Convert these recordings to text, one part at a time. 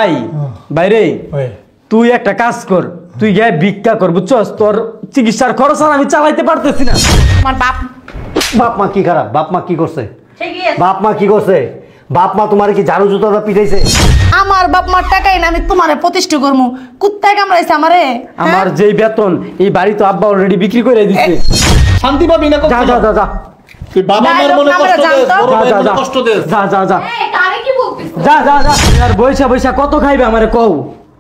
ভাই বাইরে তুই একটা কাজ কর, তুই গিয়ে ভিক্ষা কর, বুঝছস? তোর চিকিৎসার খরচ আর আমি চালাইতে পারতেছি না। আমার বাপ মা কি খারাপ? বাপ মা কি করছে? বাপ মা কি করছে? বাপ মা তোমার কি ঝাড়ু জুতা পিটাইছে? আমার বাপ মার টাকাই না আমি তোমারে প্রতিষ্ঠা করবো। কুত্তায় কামড়াইছে আমারে। আমার যেই বেতন এই বাড়ি তো আব্বা অলরেডি বিক্রি করে দিচ্ছে। শান্তি পাবি না? যা যা যা যা, তুই বাবা মার মনে কষ্ট দে, বড় ভাইয়ের মনে কষ্ট দে। যা যা যা, এই কারে কি বলতিস? যা যা যা। আর বইসা বইসা কত খাইবে আমারে কও?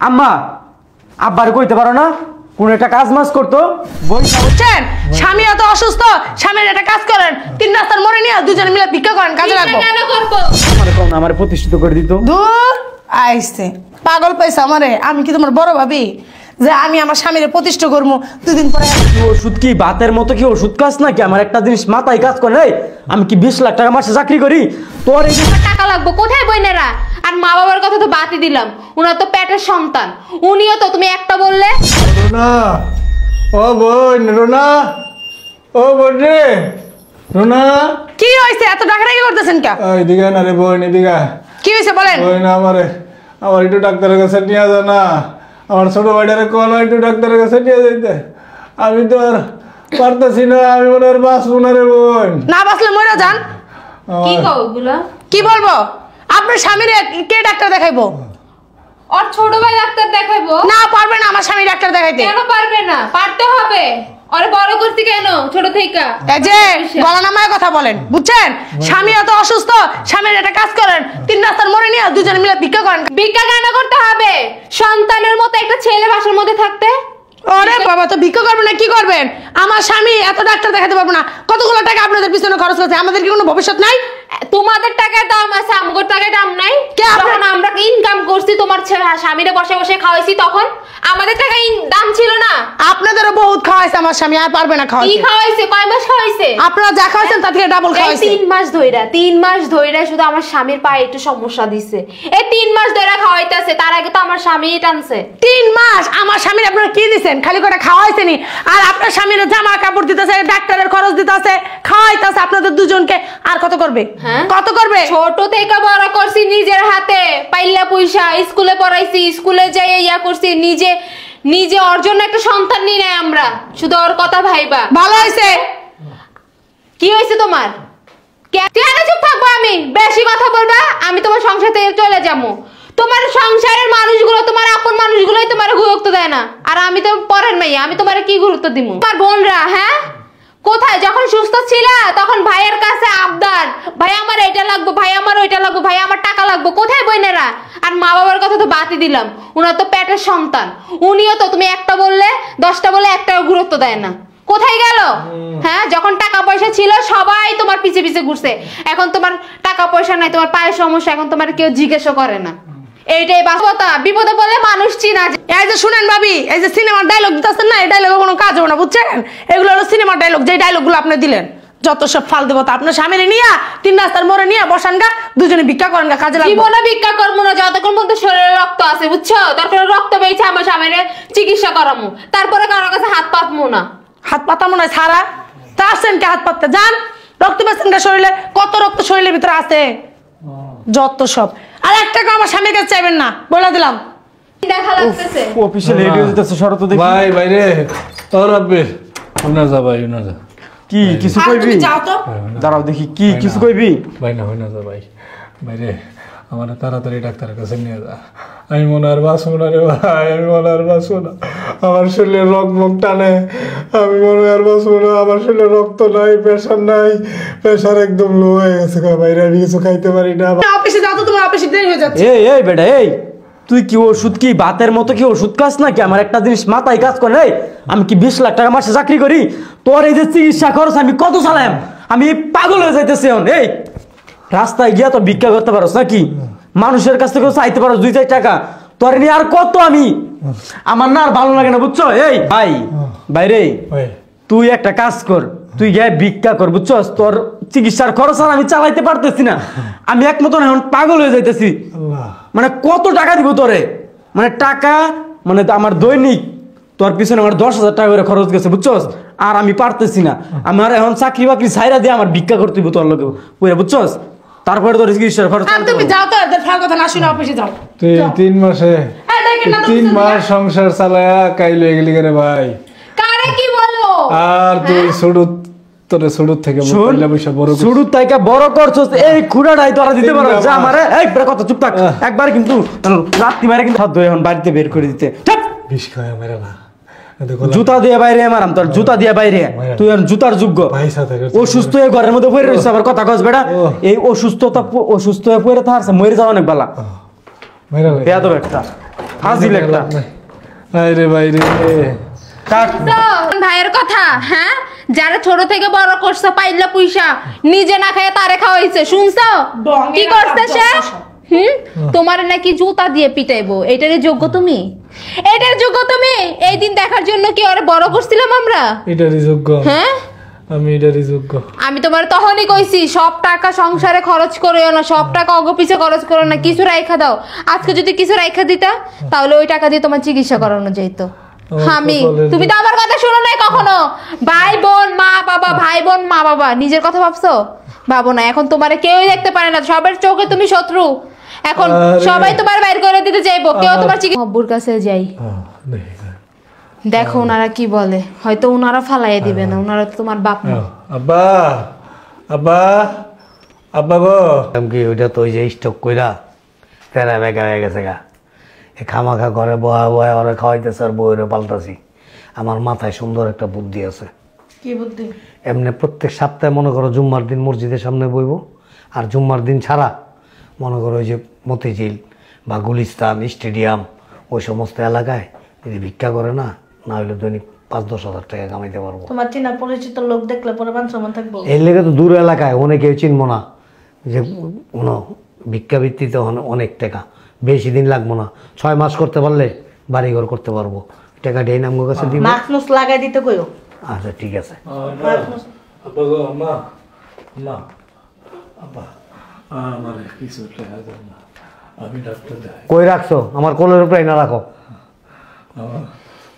আম্মা আব্বার কইতে পারো না কোন একটা কাজ মাস করতো? বইসা বুঝছেন, স্বামী এত অসুস্থ, স্বামীর একটা কাজ করেন, 3 রাস্তার মোড়ে নিয়ে দুজনে মিলে ভিক্ষা করেন, কাজে লাগবো। কেন করবো? আমারে কও না, আমারে প্রতিষ্ঠিত করে দিত। দূর আইছে পাগল পাইছে আমারে। আমি কি তোমার বড় ভাবি যে আমি আমার স্বামীরে প্রতিষ্ঠা করবো? 2 দিন পরে ওষুধ কি বাতের মতো কি ওষুধ কাজ নাকি? আমার একটা জিনিস মাথায় কাজ করে, আমি কি 20 লাখ টাকা মাসে চাকরি করি? তোর এই টাকা লাগবে কোথায় বইনেরা? আর মা বাবার কথা তো বাদই দিলাম, উনার তো পেটের সন্তান, উনিও তো তুমি একটা বললে। রোনা, ও বোন রোনা, ও বোন রে রোনা। কি হয়েছে? এত ডাকাডাকি করতেছেন কে? এদিকে না রে বোন, এদিকে। কি হয়েছে বলেন? বোন আমার একটু ডাক্তারের কাছে নিয়ে যা না। আমার ছোট ভাইটারে কল একটু ডাক্তারের কাছে নিয়ে যাইতে। আমি তো আর পারতেছি না, আমি মনে হয় বাঁচবো না রে বোন। না বাঁচলে মরে যান। কি কও এগুলা? কি বলবো? আপনার স্বামীরে কে ডাক্তার দেখাইবো? ওর ছোট ভাই ডাক্তার দেখাইবো? না পারবে না আমার স্বামী ডাক্তার দেখাইতে। কেন পারবে না? পারতে হবে। আরে বড় করতে কেন ছোট থেকে? এই যে গলা নামায় কথা বলেন, বুঝছেন? স্বামী এত অসুস্থ, স্বামীর একটা কাজ করেন, 3 রাস্তার মোড়ে নিয়ে দুজনে মিলে ভিক্ষা করেন। ভিক্ষা কেন করতে হবে? সন্তানের মতো একটা ছেলে বাসার মধ্যে থাকতে। আরে বাবা, তো ভিক্ষা করবেন না কি করবেন? আমার স্বামী এত ডাক্তার দেখাতে পারবো না। কতগুলো টাকা আপনাদের পিছনে খরচ করছে, আমাদের কি কোনো ভবিষ্যৎ নাই? তোমাদের টাকার দাম আছে, আমগোর টাকার দাম নাই। যখন আমরা ইনকাম করছি, তোমার স্বামীরে বসে বসে খাওয়াইছি, তখন আমাদের টাকা দাম ছিল না। আপনাদেরও বহুত খাওয়াইছে আমার স্বামী, আর পারবে না কি খাওয়াইতে। খাওয়াইছে? কয় মাস খাওয়াইছে? আপনারা যা খাওয়াইছেন তার থেকে ডাবল খাওয়াইছে। 3 মাস ধইরা শুধু আমার স্বামীর পায়ে একটু সমস্যা দিছে। এই 3 মাস ধইরা খাওয়াইতাছে, তার আগে তো আমার স্বামী টানছে। 3 মাস আমার স্বামীর আপনারা কি দিছেন? খালি করে খাওয়াইছেনি। আর আপনার স্বামীর জামা কাপড় দিতেছে, ডাক্তারের খরচ দিতেছে, খাওয়াইতেছে আপনাদের দুজনকে। আর কত করবে? কত করবে? ছোট থেকে বড় করছি নিজের হাতে, পাইলা পয়সা স্কুলে পড়াইছি, স্কুলে যাই ইয়া করছি, নিজে ওর জন্য একটা সন্তান নিই নাই আমরা, শুধু ওর কথা ভাইবা। ভালো হয়েছে। কি হয়েছে তোমার? কেন চুপ থাকবো আমি? বেশি কথা বলবা, আমি তোমার সংসার থেকে চলে যাবো। তোমার সংসারের মানুষগুলো, তোমার আপন মানুষগুলোই তোমার গুরুত্ব দেয় না, আর আমি তো পরের মেয়ে, আমি তোমার কি গুরুত্ব দিব? তোমার বোনরা কোথায়? যখন সুস্থ ছিল তখন ভাইয়ের কাছে আবদার, ভাই আমার এটা লাগবে, ভাই আমার ওইটা লাগবে, ভাই আমার টাকা লাগবে। কোথায় বোনেরা? আর মা বাবার কথা তো বাদই দিলাম, উনার তো পেটের সন্তান, উনিও তো তুমি একটা বললে 10টা বলে একটাও গুরুত্ব দেয় না। কোথায় গেল? যখন টাকা পয়সা ছিল সবাই তোমার পিছে পিছে ঘুরছে, এখন তোমার টাকা পয়সা নাই, তোমার পায়ের সমস্যা, এখন তোমার কেউ জিজ্ঞেসও করে না। এইটাই বাস্তবতা। বিপদে বলে মানুষ চিনা। এই যে শুনেন ভাবি, এই যে সিনেমার ডায়লগ দিতেছেন না, এই ডায়লগে কোনো কাজ হবে না, বুঝছেন? এগুলো হলো সিনেমার ডায়লগ, যে ডায়লগগুলো আপনি দিলেন। যত সব ফাল দেবো তা আপনার স্বামীরে নিয়ে 3 রাস্তার মোড়ে নিয়ে বসান গা, দুজনে ভিক্ষা করেন গা, কাজে লাগবে। জীবনে ভিক্ষা করবো না যতক্ষণ পর্যন্ত শরীরে রক্ত আছে, বুঝছো? তারপরে রক্ত বেয়েছে আমার স্বামীরে চিকিৎসা করামু, তারপরে কারো কাছে হাত পাতমু না। হাত পাতা মনে হয় সারা তা আসছেন কে? হাত পাততে যান, রক্ত পাচ্ছেন কে শরীরে? কত রক্ত শরীরের ভিতরে আছে, যত সব। আর 1 টাকা আমার স্বামীর কাছে চাইবেন না, বলে দিলাম। দেখা লাগতেছে অফিসে লেট হয়ে যেতেছে, শরত দেখি। ভাই ভাই রে, ও রব্বি ওনা যা ভাই, ওনা যা। কি কিছু আর কইবি? তুমি যাও তো। দাঁড়াও দেখি, কি কিছু কইবি? ভাই না হয় না যা ভাই, ভাই রে আমার তাড়াতাড়ি ডাক্তারের কাছে নিয়ে যা। আমি মনে আর বাঁচবো না রে ভাই, আমি মনে আর বাঁচবো না। আমার শরীরে রক্ত মুখ টানে, আমি মনে আর বাঁচবো না। আমার শরীরে রক্ত নাই, প্রেশার নাই, প্রেশার একদম লো হয়ে গেছে ভাই রে, আমি কিছু খাইতে পারি না। অফিসে যাও তো, তোমার অফিসে দেরি হয়ে যাচ্ছে। এই বেটা, এই তুই কি ওষুধ কি বাতের মতো কি ওষুধ কাজ নাকি? আমার একটা জিনিস মাথায় কাজ করে, আমি কি 20 লাখ টাকা মাসে চাকরি করি? তোর এই যে চিকিৎসা খরচ আমি কত চালাম? আমি পাগল হয়ে যাইতেছি এখন। এই রাস্তায় গিয়া তো ভিক্ষা করতে পারোস নাকি? মানুষের কাছ থেকে চাইতে পারো 2-4 টাকা, তোর নিয়ে আর কত আমি? আমার না আর ভালো লাগে না, বুঝছো? এই ভাই বাইরে তুই একটা কাজ কর, তুই গিয়ে ভিক্ষা কর, বুঝছস? তোর চিকিৎসার খরচ আর আমি চালাইতে পারতেছি না, আমি এক মতন এখন পাগল হয়ে যাইতেছি। মানে কত টাকা দিব তোরে? মানে টাকা মানে আমার দৈনিক তোর পিছনে আমার 10,000 টাকা করে খরচ গেছে, বুঝছস? আর আমি পারতেছি না, আমার এখন চাকরি বাকরি ছাইরা দিয়ে আমার ভিক্ষা করতে হইব তোর লোকে, বুঝছস? তারপরে তোর চিকিৎসার খরচ। তুমি যাও তো, ফাল কথা না শুনে অফিসে যাও। তুই 3 মাসে এই দেখেন না 3 মাস সংসার চালায়া কাইলে গেলি করে ভাই। কারে কি বলো? আর তুই সুড়ুত তোরে সুড়ুত থেকে পয়লা পয়সা বড় করছিস। শুরু থেকে বড় করছস, এই খুঁড়াটাই তোরা দিতে পারো যা আমারে। এই বেটা কত চুপ থাক, একবার কিন্তু রাত্রি মারে কিন্তু হাত এখন বাড়িতে বের করে দিতে। ঠিক বিষ খায় মেরে না, জুতা দিয়ে বাইরে মারাম তোর, জুতা দিয়ে বাইরে। তুই আর জুতার যোগ্য। অসুস্থ হয়ে ঘরের মধ্যে পড়ে রয়েছে, আবার কথা কস বেটা। এই অসুস্থ হয়ে পড়ে থাকছে, মরে যাওয়া অনেক বেলা। বেয়াদব একটা, ফাজিল একটা। আরে ভাই রে, ভাইয়ের কথা, হ্যাঁ, যারা ছোট থেকে বড় করছো পাইলা পয়সা নিজে না খায় তারে খাওয়াইছে, শুনছো কি করছে সে? তোমার নাকি জুতা দিয়ে পিটাইবো, এটারই যোগ্য তুমি? এটার যোগ্য তুমি? এই দিন দেখার জন্য কি ওরে বড় করছিলাম আমরা? এটারই যোগ্য। হ্যাঁ, আমি এটারই যোগ্য। আমি তোমার তখনই কইছি সব টাকা সংসারে খরচ করিও না, সব টাকা অগপিছে খরচ করো না, কিছু রাইখা দাও। আজকে যদি কিছু রাইখা দিতা তাহলে ওই টাকা দিয়ে তোমার চিকিৎসা করানো যেত। আমি, তুমি তো আমার কথা শুনো নাই কখনো। ভাই বোন মা বাবা, ভাই বোন মা বাবা, নিজের কথা ভাবছো? ভাবো না। এখন তোমারে কেউই দেখতে পারে না, সবার চোখে তুমি শত্রু। এখন সবাই তোমার বাইর করে দিতে চাইবো, কেউ তোমার চিকিৎসার কাছে যাই, দেখো ওনারা কি বলে। হয়তো ওনারা ফালাইয়ে দিবে না, ওনারা তো তোমার বাপ না। আব্বা, আব্বা, আব্বা গো। কি ওইটা তো ওই যে স্টক কইরা তেরা বেকা হয়ে গেছে গা। খামাখা ঘরে বয়া বয়া ওরা খাওয়াইতেছে আর বইরে পাল্টাছি। আমার মাথায় সুন্দর একটা বুদ্ধি আছে। কি বুদ্ধি? এমনি প্রত্যেক সপ্তাহে মনে করো জুম্মার দিন মসজিদের সামনে বইব, আর জুম্মার দিন ছাড়া মনে করো ওই যে মতিঝিল বা গুলিস্তান স্টেডিয়াম ওই সমস্ত এলাকায় যদি ভিক্ষা করে না, না হলে দৈনিক 5-10 হাজার টাকা কামাইতে পারবো। তোমার চিনা পরিচিত লোক দেখলে পরে মান সম্মান থাকবো। এর লেগে তো দূর এলাকায় অনেকেও চিনবো না যে কোনো ভিক্ষাবৃত্তিতে অনেক টাকা, বেশি দিন লাগবো না, 6 মাস করতে পারলে বাড়িঘর করতে পারবো। টাকা ডেই নাম কাছে দিব। মাখনুস লাগাই দিতে কইও। আচ্ছা ঠিক আছে। আব্বা গো, আম্মা, আম্মা, আব্বা, আমার কিছু টাকা দাও না, আমি ডাক্তার দেখাই। কই রাখছো? আমার কোলের উপরে না রাখো।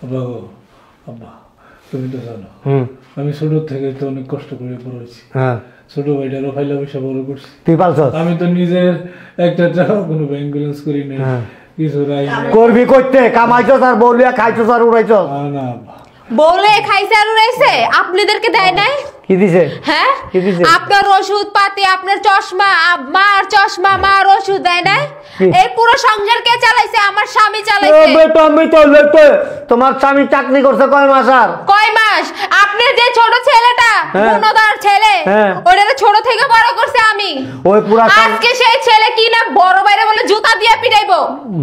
আব্বা গো, আব্বা, তুমি তো জানো হুম, আমি ছোট থেকে তো অনেক কষ্ট করে পড়েছি। হ্যাঁ, ছোট ভাইটারও ফাইলা পয়সা বড় করছি। তুই পালছ? আমি তো নিজের একটা টাকা কোনো ব্যাংক ব্যালেন্স করি নাই, কিছু রাই করবি করতে কামাইছো আর বলিয়া খাইছো আর উড়াইছো না আব্বা। বলে খাইছে আর উড়াইছে, আপনাদেরকে দেয় নাই? কি দিছে? হ্যাঁ, কি দিছে? আপনার ওষুধ পাতি, আপনার চশমা, মার চশমা, মার ওষুধ দেয় নাই? এই পুরো সংসার কে চালাইছে? আমার স্বামী চালাইছে। আমি তো লেতে তোমার স্বামী চাকরি করছে কয় মাস? আর কয় মাস? আপনার যে ছোট ছেলেটা, গুণদার ছেলে, ওটারে ছোট থেকে বড় করছে আমি। ওই পুরা আজকে সেই ছেলে কি না বড় বাইরে বলে জুতা দিয়ে পিটাইবো।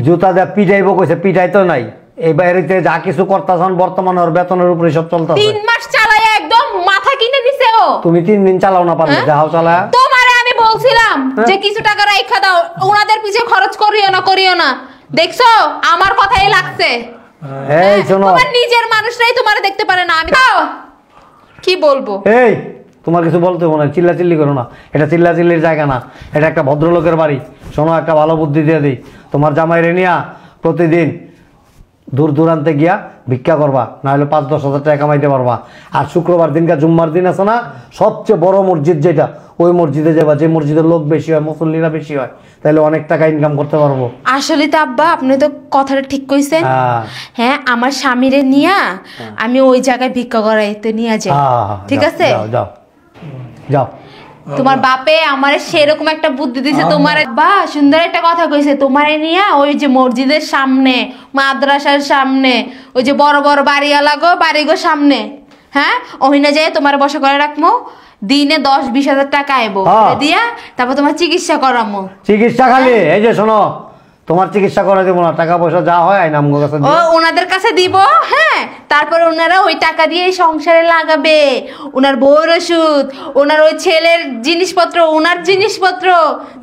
জুতা দিয়ে পিটাইবো কইছে, পিটাই তো নাই। এই বাইরেতে যা কিছু করতাছন বর্তমানে ওর বেতনের উপরে সব চলতেছে। 3 মাস চালায় একদম মাথা কিনে দিছে ও। তুমি 3 দিন চালাও না পারলে যাও চালা। তোমারে আমি বলছিলাম যে কিছু টাকা রাইখা দাও, ওনাদের পিছে খরচ করিও না। দেখছো আমার কথাই লাগছে। এই শোনো, তোমার নিজের মানুষরাই তোমারে দেখতে পারে না। আমি কি বলবো? এই তোমার কিছু বলতে হবে না, চিল্লাচিল্লি করো না। এটা চিল্লাচিল্লির জায়গা না, এটা একটা ভদ্রলোকের বাড়ি। শোনো, একটা ভালো বুদ্ধি দিয়ে দিই। তোমার জামাইরে নিয়া প্রতিদিন দূর দূরান্তে গিয়া ভিক্ষা করবা, না হলে 5-10 হাজার টাকা কামাইতে পারবা। আর শুক্রবার দিনকা জুম্মার দিন আছে না, সবচেয়ে বড় মসজিদ যেটা, ওই মসজিদে যাবা, যে মসজিদের লোক বেশি হয়, মুসল্লিরা বেশি হয়, তাহলে অনেক টাকা ইনকাম করতে পারবো। আসলে তো আব্বা আপনি তো কথাটা ঠিক কইছেন। হ্যাঁ, আমার স্বামীরে নিয়া আমি ওই জায়গায় ভিক্ষা করাইতে নিয়ে যাই, ঠিক আছে? যাও যাও যাও। তোমার বাপে আমারে সেরকম একটা বুদ্ধি দিছে। তোমার বা সুন্দর একটা কথা কইছে, তোমারে নিয়া ওই যে মসজিদের সামনে, মাদ্রাসার সামনে, ওই যে বড় বড় বাড়িওয়ালা গো, বাড়িগো সামনে, হ্যাঁ, ওহিনে যায় তোমার বসা করে রাখবো। দিনে 10-20 হাজার টাকা আইবো দিয়া, তারপর তোমার চিকিৎসা করামো। চিকিৎসা খালি এই যে শোনো, তোমার চিকিৎসা করে দেবো না, টাকা পয়সা যা হয় আইনাম কাছে ও ওনাদের কাছে দিব। হ্যাঁ, তারপর ওনারা ওই টাকা দিয়ে সংসারে লাগাবে, ওনার বউর ওষুধ, ওনার ওই ছেলের জিনিসপত্র, ওনার জিনিসপত্র,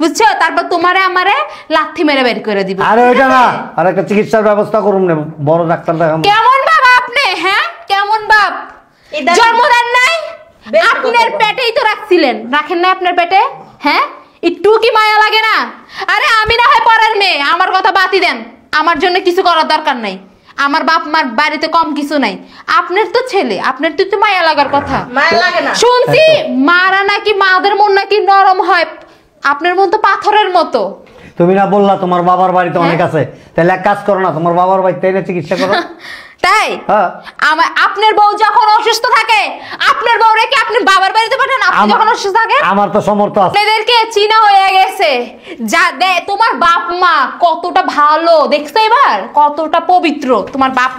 বুঝছো? তারপর তোমারে আমারে লাথি মেরে বের করে দিব। আরে ওইটা না, আর একটা চিকিৎসার ব্যবস্থা করুন না, বড় ডাক্তার দেখাম। কেমন বাবা আপনি? হ্যাঁ, কেমন বাপ? জন্ম দেন নাই? আপনার পেটেই তো রাখছিলেন, রাখেন না আপনার পেটে? হ্যাঁ, একটু কি মায়া লাগে না? আরে আমি না হয় পরের মেয়ে, আমার কথা বাতি দেন, আমার জন্য কিছু করার দরকার নাই। আমার বাপ মার বাড়িতে কম কিছু নাই। আপনার তো ছেলে, আপনার তো মায়া লাগার কথা। মায়া লাগে না? শুনছি মারা নাকি, মাদের মন নাকি নরম হয়, আপনার মন তো পাথরের মতো। তুমি না বললা তোমার বাবার বাড়িতে অনেক আছে, তাহলে এক কাজ করো না, তোমার বাবার বাড়িতে এনে চিকিৎসা করো। তাই হ্যাঁ। আপনার বউ যখন অসুস্থ থাকে আপনার বউ রেখে আপনি বাবার বাড়িতে পাঠান, আপনি যখন অসুস্থ থাকে আমার তো সমর্থ আছে। আপনাদেরকে চিনা হয়ে গেছে যা দে। তোমার বাপ মা কতটা ভালো দেখছো, এবার কতটা পবিত্র তোমার বাপ।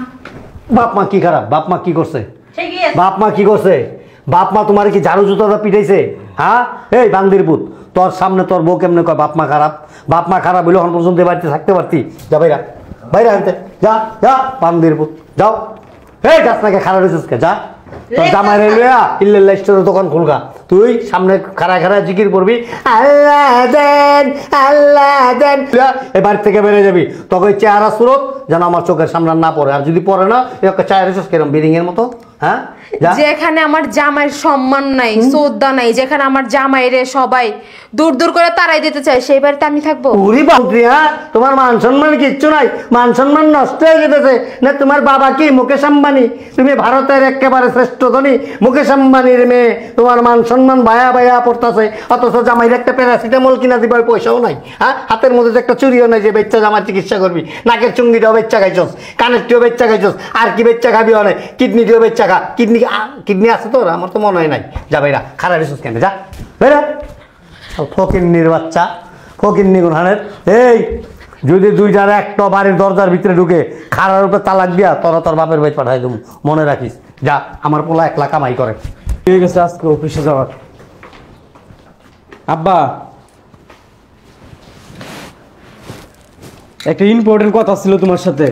বাপ মা কি খারাপ? বাপ মা কি করছে? ঠিকই আছে। বাপ মা কি করছে? বাপ মা তোমার কি ঝাড়ু জুতোটা পিটাইছে? হ্যাঁ, এই বান্দির পুত, তোর সামনে তোর বউ কেমনে কয় বাপ মা খারাপ? বাপ মা খারাপ হইলে এখন পর্যন্ত এ বাড়িতে থাকতে পারতি? যা বাইরা, বাইরে আনতে যা, যা বান্দির পুত যাও। এই গাছ নাকি খারাপ হয়েছিস কে? যা তোর জামাই রেলুয়া ইল্লাল্লাহ স্টোরের দোকান খুলগা। তুই সামনে খাড়া খাড়া জিকির করবি, আল্লাহ দেন আল্লাহ দেন, এবার থেকে বেড়ে যাবি। তোকে ওই চেহারা সুরত যেন আমার চোখের সামনে না পড়ে, আর যদি পড়ে না একটা চায়ের রেছিস কিরম বিরিং এর মতো। হ্যাঁ, যেখানে আমার জামাইয়ের সম্মান নাই, শ্রদ্ধা নাই, যেখানে আমার জামাইরে সবাই দূর দূর করে তাড়াই দিতে চায়, সেই বাড়িতে আমি থাকবো? উরি বাউরি, হ্যাঁ, তোমার মান সম্মান কিচ্ছু নাই, মান সম্মান নষ্ট হয়ে যেতেছে না। তোমার বাবা কি মুকেশ আম্বানি? তুমি ভারতের একেবারে শ্রেষ্ঠ ধনী মুকেশ আম্বানির মেয়ে, তোমার মান সম্মান ভায়া ভায়া পড়তেছে, অথচ জামাইয়ের একটা প্যারাসিটামল কিনা দিবার পয়সাও নাই। হ্যাঁ, হাতের মধ্যে একটা চুরিও নাই যে বেচ্চা জামার চিকিৎসা করবি। নাকের চুঙ্গিটাও বেচ্চা খাইছস, কানেরটিও বেচ্চা খাইছস, আর কি বেচ্চা খাবি? অনেক কিডনিটিও বেচ্চা খা। কিডনি আছে তোর? আমার তো মনে হয় নাই। যা বাইরা, খারাপ রিসোর্স কেন, যা বেরা। ফকিন্নির বাচ্চা, ফকিন্নি গুনহানের। এই যদি দুইটার একটা বাড়ির দরজার ভিতরে ঢুকে খাড়ার উপরে তালাক দিয়া তোরা তোর বাপের বাড়ি পাঠাই দেবো, মনে রাখিস। যা, আমার পোলা 1 লাখ কামাই করে। ঠিক আছে, আজকে অফিসে যাওয়ার। আব্বা, একটা ইম্পর্টেন্ট কথা ছিল তোমার সাথে।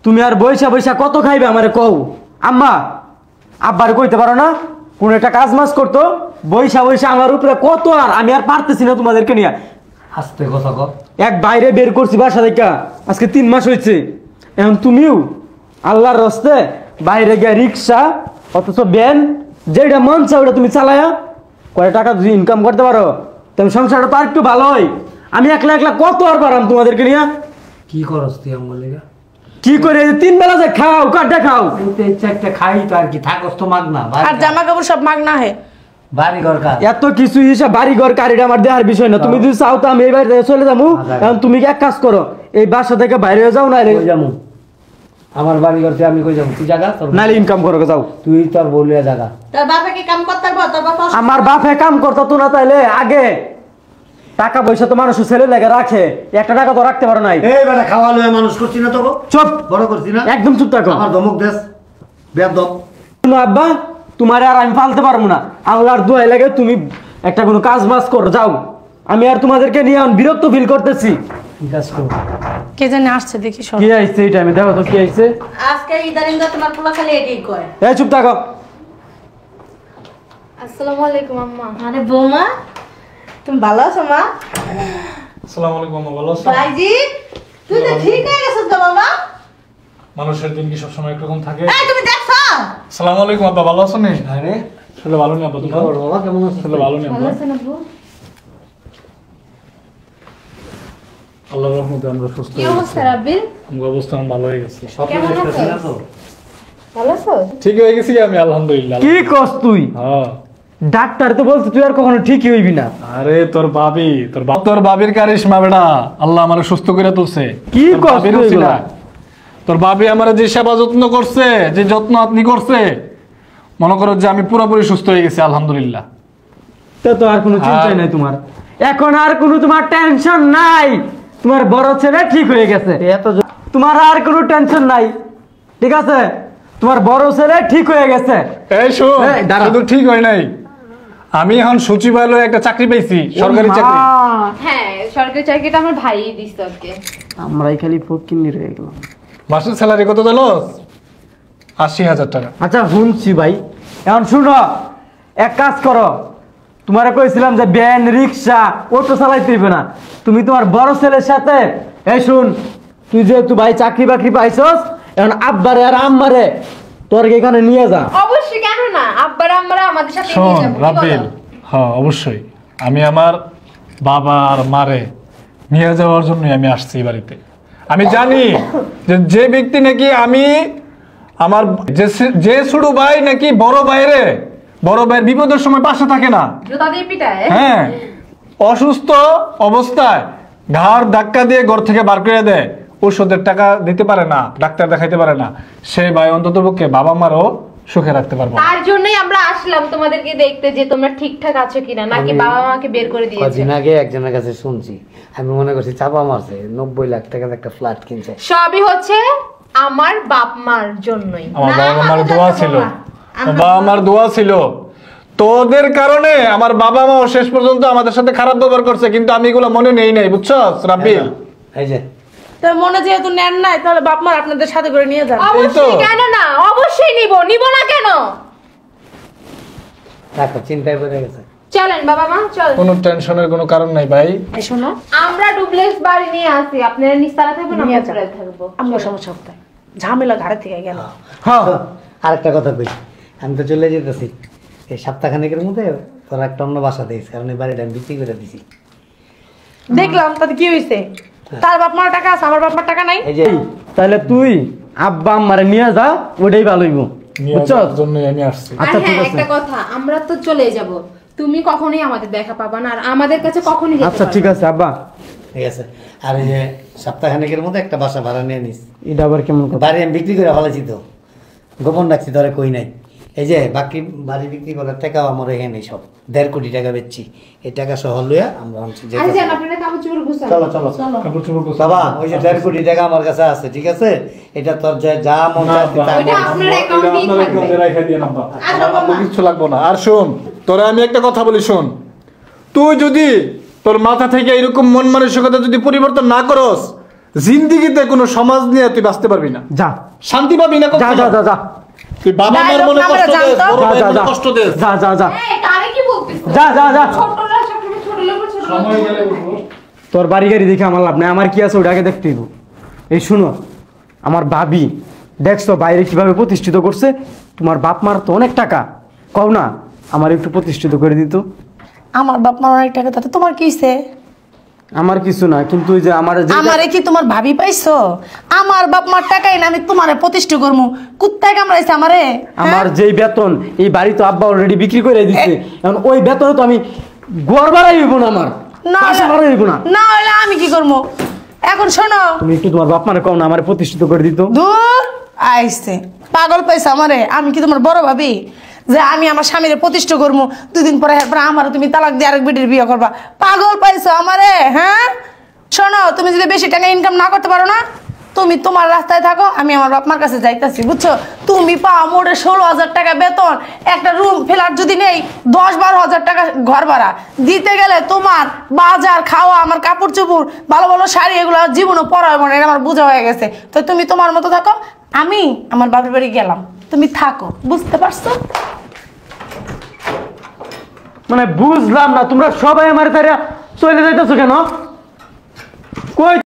তুমি আর বৈশা বৈশা কত খাইবে আমারে কও? আম্মা, আব্বার কইতে পারো না কোন একটা কাজ মাস করতো? বৈশা বৈশা আমার উপরে কত, আর আমি আর পারতেছি না তোমাদেরকে নিয়ে। আস্তে কথা কর। এক বাইরে বের করছি বাসা থেকে, আজকে 3 মাস হয়েছে। এখন তুমিও আল্লাহর রস্তে বাইরে গিয়ে রিক্সা অথচ ব্যান যেটা মন চায় ওটা তুমি চালায়া কয় টাকা যদি ইনকাম করতে পারো তেমন সংসারটা তো আর একটু ভালো হয়। আমি একলা একলা কত আর পারাম তোমাদেরকে নিয়ে? কি করস তুই আমার লেগা? কি করে 3 বেলা যে খাও, কাটা খাও, একটা খাই তো আর কি, থাকস তো মাগনা। আর জামা কাপড় সব মাগনা হে। বাড়ি ঘর কাজ এত কিছু হিসাব বাড়ি ঘর কারিটা আমার দেওয়ার বিষয় না। তুমি যদি চাও তো আমি এই বাড়ি থেকে চলে যাবো। এখন তুমি এক কাজ করো, এই বাসা থেকে বাইরে হয়ে যাও, নাইলে যাবো আমার বাড়ি ঘর থেকে। আমি কই যাবো? তুই জায়গা তোর, নাইলে ইনকাম করো, যাও। তুই তোর বলিয়া জায়গা। তোর বাপে কি কাম করতে পারবো? তোর বাবা আমার বাপে কাম করতো তো না, তাইলে আগে টাকা পয়সা তো মানুষ ছেলে লেগে রাখে, 1 টাকা তো রাখতে পারো নাই। এই বেটা খাওয়া লয়ে মানুষ করছি না তোকে? চুপ, বড় করছি না? একদম চুপ থাকো। আমার ধমক দেশ বেয়াদব। শুনো আব্বা, তোমার আর আমি পালতে পারবো না। আল্লাহর দোয়াই লাগে তুমি একটা কোনো কাজ বাজ করো, যাও। আমি আর তোমাদেরকে নিয়ে এখন বিরক্ত ফিল করতেছি। কি কাজ করবো? কে জানে আসছে, দেখি সব। কি আইছে এই টাইমে? দেখো তো কি আইছে। আজকে ইদারিং তোমার পোলা খালি এটাই কয়। এই চুপ থাকো। আসসালামু আলাইকুম আম্মা। আরে বৌমা, তুমি ভালো আছো মা? আসসালামু আলাইকুম আম্মা, ভালো আছো? ভাইজি, তুই তো ঠিক হয়ে গেছিস তো বাবা। মানুষের দিন কি সবসময় একরকম থাকে? এই তুমি দেখছো? আসসালামু আলাইকুম আব্বা, ভালো আছো নি? আরে আসলে ভালো নি আব্বা, তুমি খবর বাবা, কেমন আছিস? আসলে ভালো নি আব্বা। আল্লাহর রহমতে আমরা সুস্থ কি হয়ে অবস্থা গেছি। রাব্বিল? আমার অবস্থা এখন ভালো হয়ে গেছে। সব কেমন কিছু আছো? ঠিক আছে তো? ভালো আছো? ঠিক হয়ে গেছি আমি, আলহামদুলিল্লাহ। কি কস তুই? হ্যাঁ। ডাক্তার তো বলছে তুই আর কখনো ঠিকই হইবি না। আরে তোর বাবির কারিশমা বেটা, আল্লাহ আমারে সুস্থ করে তুলছে। কি তোর কস বাবির তুই উছিলা। এগুলা? তোর বাবি আমারে যে সেবা যত্ন করছে, যে যত্ন আপনি করছে, মনে করো যে আমি পুরোপুরি সুস্থ হয়ে গেছি আলহামদুলিল্লাহ। তো আর কোনো চিন্তাই নাই তোমার, এখন আর কোনো তোমার টেনশন নাই। তোমার বড় ছেলে ঠিক হয়ে গেছে, তোমার আর কোনো টেনশন নাই, ঠিক আছে? তোমার বড় ছেলে ঠিক হয়ে গেছে। এই শোন, এই, দাঁড়া। শুধু ঠিক হয় নাই, আমি এখন সচিবালয়ে একটা চাকরি পাইছি, সরকারি চাকরি। হ্যাঁ, সরকারি চাকরিটা আমার ভাইই দিছে ওকে। আমরাই খালি ফকিন্নি রয়ে গেলাম। মাসের স্যালারি কত দিল? 80,000 টাকা। আচ্ছা শুনছি ভাই, এখন শুনো, এক কাজ করো, তোমারে কইছিলাম যে ভ্যান রিক্সা অটো চালাইতে হইবে না, তুমি তোমার বড় ছেলের সাথে, এই শুন, তুই যেহেতু ভাই চাকরি বাকরি পাইছস, এখন আব্বারে আর আম্মারে তোর এখানে নিয়ে যা। অবশ্যই, কেন না? আব্বার আম্মারা আমাদের সাথে নিয়ে শোন যাবো, কি রাব্বিল, বলো? হ্যাঁ অবশ্যই, আমি আমার বাবা আর মারে নিয়ে যাওয়ার জন্যই আমি আসছি এই বাড়িতে। আমি জানি যে ব্যক্তি নাকি আমি আমার যে ছোট ভাই নাকি বড় ভাইয়ের বিপদের সময় পাশে থাকে না, জুতা দিয়ে পিটায়? হ্যাঁ, অসুস্থ অবস্থায় ঘাড় ধাক্কা দিয়ে ঘর থেকে বার করে দেয়, ওষুধের টাকা দিতে পারে না, ডাক্তার দেখাইতে পারে না, সেই ভাই অন্তত পক্ষে বাবা মারও সুখে রাখতে পারবো। তার জন্যই আমরা আসলাম তোমাদেরকে দেখতে যে তোমরা ঠিকঠাক আছো কিনা, নাকি বাবা মাকে বের করে দিয়েছে। কদিন আগে একজনের কাছে শুনছি, আমি মনে করছি চাপা মারছে, 90 লাখ টাকার একটা ফ্ল্যাট কিনছে। সবই হচ্ছে আমার বাপ মার জন্যই। আমার বাবা মার দোয়া ছিল, বাবা মার দোয়া ছিল, তোদের কারণে আমার বাবা মাও শেষ পর্যন্ত আমাদের সাথে খারাপ ব্যবহার করছে, কিন্তু আমি এগুলো মনে নেই নাই, বুঝছো রাব্বিল? এই যে তো মনে যেহেতু নেন নাই, তাহলে বাপ মার আপনাদের সাথে করে নিয়ে যান। অবশ্যই, কেন না, অবশ্যই নিব না কেন? দেখো চিন্তায় পড়ে গেছে। চলেন বাবা মা, চল। কোনো টেনশনের কোনো কারণ নাই ভাই। এই শোনো, আমরা ডুপ্লেক্স বাড়ি নিয়ে আসি, আপনারা নিস্তারা থাকবেন, আমরা চলে থাকবো। আমরা সমস্যা কোথায়? ঝামেলা ঘাড়ে থেকে গেল। হ্যাঁ আরেকটা কথা কই, আমি তো চলে যেতেছি এই সপ্তাহখানেকের মধ্যে, তোরা একটা অন্য বাসা দিয়েছে, কারণ এই বাড়িটা আমি বিক্রি করে দিছি। দেখলাম তাতে কি হয়েছে? তার বাপ মার টাকা আছে, আমার বাপ মার টাকা নাই। এই যে তাহলে তুই আব্বা আম্মারে নিয়ে যা, ওটাই ভালো হইব, বুঝছো? জন্যই আমি আসছি। আচ্ছা ঠিক আছে, একটা কথা, আমরা তো চলে যাব, তুমি কখনোই আমাদের দেখা পাবা না, আর আমাদের কাছে কখনোই যেতে আচ্ছা পারবে ঠিক না। আছে আব্বা। ঠিক আছে, আর এই যে সপ্তাহখানেকের মধ্যে একটা বাসা ভাড়া নিয়ে নিস। এটা আবার কেমন কথা? বাড়ি আমি বিক্রি করে ফেলেছি তো, গোপন রাখছি, ধরে কই নাই। এই যে বাকি বাড়ি বিক্রি করার টাকাও আমার এখানে সব 1.5 কোটি টাকা বেচছি, এই টাকা সহ লইয়া আমরা আনছি। আরে যান, আপনারা কাপড় চোপড় গুছান। চলো চলো চলো কাপড় চোপড় গোছাও। বাবা, ওই যে 1.5 কোটি টাকা আমার কাছে আছে, ঠিক আছে? এটা তোর যা মন চায় তুই তা ওইটা কর। আপনার অ্যাকাউন্টেই থাকবে। আমার কিচ্ছু লাগবো না। আর শোন, তোরা আমি একটা কথা বলি, শোন, তুই যদি তোর মাথা থেকে এরকম মন মানসিকতা যদি পরিবর্তন না করস, জিন্দিগিতে কোনো সমাজ নিয়ে তুই বাঁচতে পারবি না, যা শান্তি পাবি না যা কখনো। যা যা যা তুই বাবা মার মনে কষ্ট দেস, বড় যা ভাইয়ের যা মনে যা কষ্ট দেস। যা যা যা এই, কারে কি বলতিস? যা যা যা ছোটরা সবসময় ছোট লোক, ছোট লোক। সময় গেলে বুঝবো। তোর বাড়ি গাড়ি দেখে আমার লাভ নাই, আমার কি আছে ওটাকে দেখতে দিব। এই শুনো, আমার ভাবি দেখছো বাইরে কিভাবে প্রতিষ্ঠিত করছে, তোমার বাপ মার তো অনেক টাকা, কও না আমার একটু প্রতিষ্ঠিত করে দিত। আমার বাপ মার অনেক টাকা, তাতে তোমার কি হইছে? আমার কিছু না, কিন্তু ওই যে আমার যে আমারে কি তোমার ভাবি পাইছো? আমার বাপ মার টাকাই না আমি তোমারে প্রতিষ্ঠা করবো, কুত্তায় কামড়াইছে আমারে। আমার যেই বেতন, এই বাড়ি তো আব্বা অলরেডি বিক্রি করে দিচ্ছে, এখন ওই বেতনে তো আমি ঘর ভাড়াই হইব না, আমার বাসা ভাড়াই হইব না। না হলে আমি কি করবো? এখন শোনো, তুমি একটু তোমার বাপ মারে কও না আমার প্রতিষ্ঠিত করে দিত। দূর আইছে, পাগল পাইছে আমারে। আমি কি তোমার বড় ভাবি যে আমি আমার স্বামীরে প্রতিষ্ঠা করবো, 2 দিন পরে এরপরে আমার তুমি তালাক দিয়ে আরেক বেটির বিয়ে করবা? পাগল পাইছো আমারে? হ্যাঁ শোনো, তুমি যদি বেশি টাকা ইনকাম না করতে পারো না, তুমি তোমার রাস্তায় থাকো, আমি আমার বাপ মার কাছে যাইতাছি, বুঝছো? তুমি পাও মোটে 16,000 টাকা বেতন, একটা রুম ফ্ল্যাট যদি নেই 10-12 হাজার টাকা ঘর ভাড়া দিতে গেলে তোমার বাজার খাওয়া, আমার কাপড় চোপড়, ভালো ভালো শাড়ি, এগুলো জীবনও পরা হবে না, এটা আমার বোঝা হয়ে গেছে। তো তুমি তোমার মতো থাকো, আমি আমার বাপের বাড়ি গেলাম, তুমি থাকো, বুঝতে পারছো? মানে বুঝলাম না, তোমরা সবাই আমার তারা চলে যাইতেছো কেন? কই